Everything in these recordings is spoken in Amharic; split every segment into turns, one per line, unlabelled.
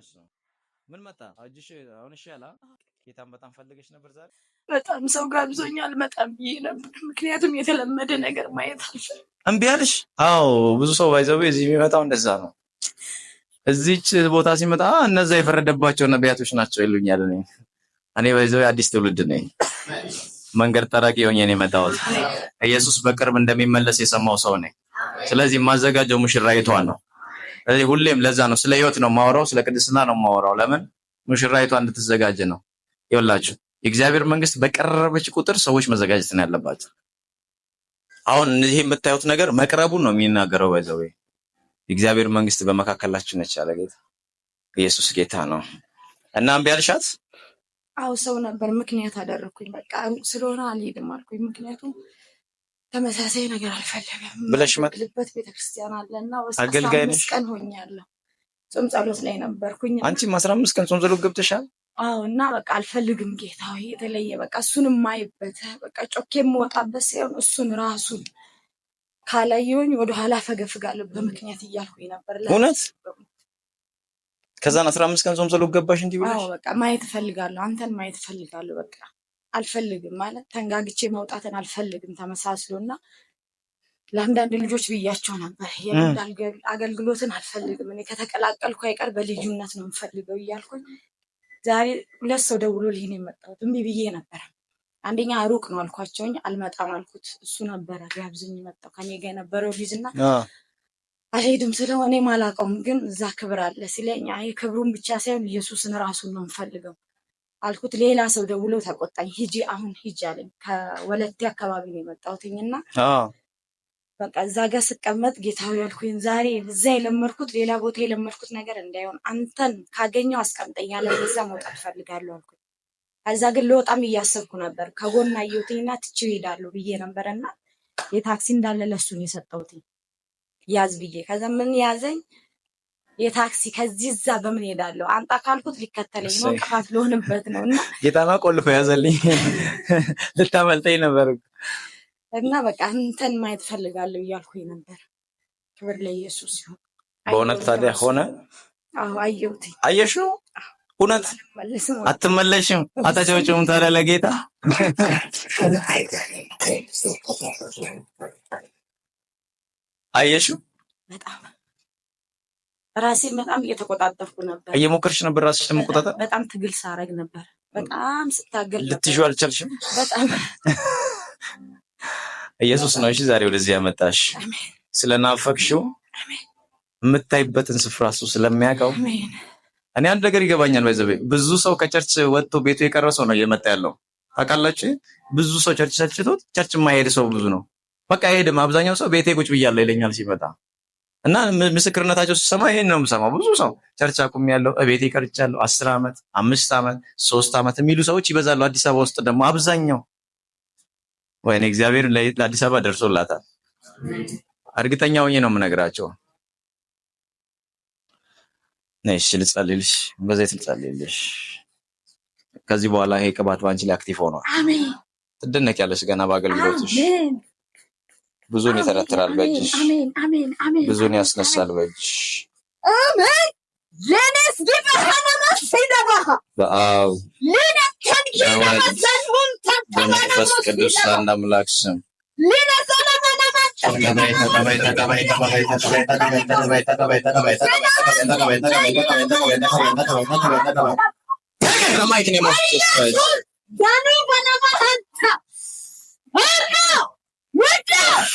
እሱ ምን መጣ አጅሽ አሁን እሺ ያላ ጌታን በጣም ፈልገሽ ነበር ዛሬ
በጣም ሰው ጋብዞኛል መጣም ብዬ ነበር ምክንያቱም የተለመደ ነገር ማየት አልፈልግም
እምቢ አልሽ አዎ ብዙ ሰው ባይዘው እዚህ የሚመጣው እንደዛ ነው እዚች ቦታ ሲመጣ እነዛ የፈረደባቸው ነቢያቶች ናቸው ይሉኛል እኔ ባይዘው አዲስ ትውልድ ነኝ መንገድ ጠራቂ ሆኜ ነው የመጣሁት ኢየሱስ በቅርብ እንደሚመለስ የሰማው ሰው ነኝ ስለዚህ ማዘጋጀው ሙሽራይቷን ነው ስለዚህ ሁሌም ለዛ ነው ስለ ህይወት ነው ማወራው ስለ ቅድስና ነው ማወራው ለምን ሙሽራይቷ እንድትዘጋጅ ነው ይወላችሁ የእግዚአብሔር መንግስት በቀረበች ቁጥር ሰዎች መዘጋጀት ነው ያለባቸው አሁን እዚህ የምታዩት ነገር መቅረቡን ነው የሚናገረው ባይዘው የእግዚአብሔር መንግስት በመካከላችን ነች ያለ ጌታ ኢየሱስ ጌታ ነው እና እምቢ አልሻት
አው ሰው ነበር ምክንያት አደረኩኝ በቃ ስለሆነ አልሄድም አልኩኝ ምክንያቱም ተመሳሳይ ነገር አልፈልግም
ብለሽ
መጥልበት ቤተክርስቲያን አለና
አገልጋይ ነሽ
ቀን ሆኛለሁ ጾም ጸሎት ላይ ነበርኩኝ
አንቺም 15 ቀን ጾም ጸሎት ገብተሻል
አው እና በቃ አልፈልግም ጌታዬ የተለየ በቃ እሱንም ማይበት በቃ ጮኬም ወጣበት ሳይሆን እሱን ራሱን ካላየሁኝ ወደ ኋላ ፈገፍጋለሁ በምክንያት እያልኩኝ ነበር
እውነት ከዛን 15 ቀን ጾም ጸሎት ገባሽ እንዴ ብለሽ
አው በቃ ማየት ፈልጋለሁ አንተን ማየት ፈልጋለሁ በቃ አልፈልግም ማለት ተንጋግቼ መውጣትን አልፈልግም ተመሳስሎና ለአንዳንድ ልጆች ብያቸው ነበር የምንዳል አገልግሎትን አልፈልግም እኔ ከተቀላቀልኩ አይቀር በልዩነት ነው የምፈልገው እያልኩኝ ዛሬ ሁለት ሰው ደውሎልኝ ነው የመጣሁት እምቢ ብዬ ነበር አንደኛ ሩቅ ነው አልኳቸውኝ አልመጣም አልኩት እሱ ነበር ጋብዝኝ መጣው ከኔ ጋር የነበረው ሊዝና አልሄድም ስለው እኔ ማላቀውም ግን እዛ ክብር አለ ሲለኝ አይ ክብሩን ብቻ ሳይሆን ኢየሱስን ራሱን ነው የምፈልገው አልኩት ሌላ ሰው ደውሎ ተቆጣኝ ሂጂ አሁን ሂጂ አለኝ ከወለቴ አካባቢ ነው የመጣሁትኝና በቃ እዛ ጋር ስቀመጥ ጌታው ያልኩኝ ዛሬ እዛ የለመርኩት ሌላ ቦታ የለመርኩት ነገር እንዳይሆን አንተን ካገኘው አስቀምጠኝ ያለ እዛ መውጣት ፈልጋለሁ አልኩኝ ከዛ ግን ለወጣም እያሰብኩ ነበር ከጎና አየሁትኝና ትቼው ሄዳለሁ ብዬ ነበርና የታክሲ እንዳለ ለሱ ነው የሰጠሁት ያዝ ብዬ ከዛ ምን ያዘኝ የታክሲ ከዚህ እዛ በምን ሄዳለሁ አንጣ ካልኩት ሊከተለኝ ነው ጥፋት ለሆነበት ነውና
ጌታማ ቆልፎ ያዘልኝ ልታመልጠኝ ነበር
እና በቃ አንተን ማየት ፈልጋለሁ እያልኩኝ ነበር ክብር ለኢየሱስ ይሁን
በእውነት ታዲያ ሆነ
አዎ አየሁት
አየሽው እውነት አትመለሽም አታጨውጭም ታዲያ ለጌታ አየሽው
በጣም ራሴን በጣም እየተቆጣጠርኩ ነበር
እየሞከርሽ ነበር ራስሽ ለመቆጣጠር
በጣም ትግል ሳረግ ነበር በጣም ስታገል
ልትይው አልቻልሽም
በጣም
ኢየሱስ ነው እሺ ዛሬ ወደዚህ ያመጣሽ ስለናፈቅሽው የምታይበትን ስፍራ እሱ ስለሚያውቀው እኔ አንድ ነገር ይገባኛል ባይዘበ ብዙ ሰው ከቸርች ወጥቶ ቤቱ የቀረሰው ነው እየመጣ ያለው ታውቃላችሁ ብዙ ሰው ቸርች ሰልችቶት ቸርች የማይሄድ ሰው ብዙ ነው በቃ አይሄድም አብዛኛው ሰው ቤቴ ቁጭ ብያለሁ ይለኛል ሲመጣ እና ምስክርነታቸው ሲሰማ ይሄን ነው የምሰማው ብዙ ሰው ቸርች አቁም ያለው ቤቴ ቀርቻለሁ 10 አመት 5 አመት 3 አመት የሚሉ ሰዎች ይበዛሉ አዲስ አበባ ውስጥ ደግሞ አብዛኛው ወይኔ እግዚአብሔር ለአዲስ አበባ ደርሶላታል እርግጠኛ ሆኜ ነው የምነግራቸው ነሽ ልጸልልሽ በዘይት ልጸልልሽ ከዚህ በኋላ ይሄ ቅባት ባንቺ ላይ አክቲቭ ሆኗል
አሜን
ትደነቂያለሽ ገና በአገልግሎትሽ ብዙን ይተረትራል በእጅሽ
አሜን አሜን አሜን
ብዙን ያስነሳል በእጅሽ
አሜን ለነስ ዲባሃና ማሰይዳባሃ
በአብ
ለነከን ለመሰልሙን
በመንፈስ ቅዱስ አንድ አምላክ ስም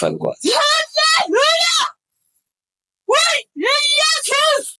ፈልጓት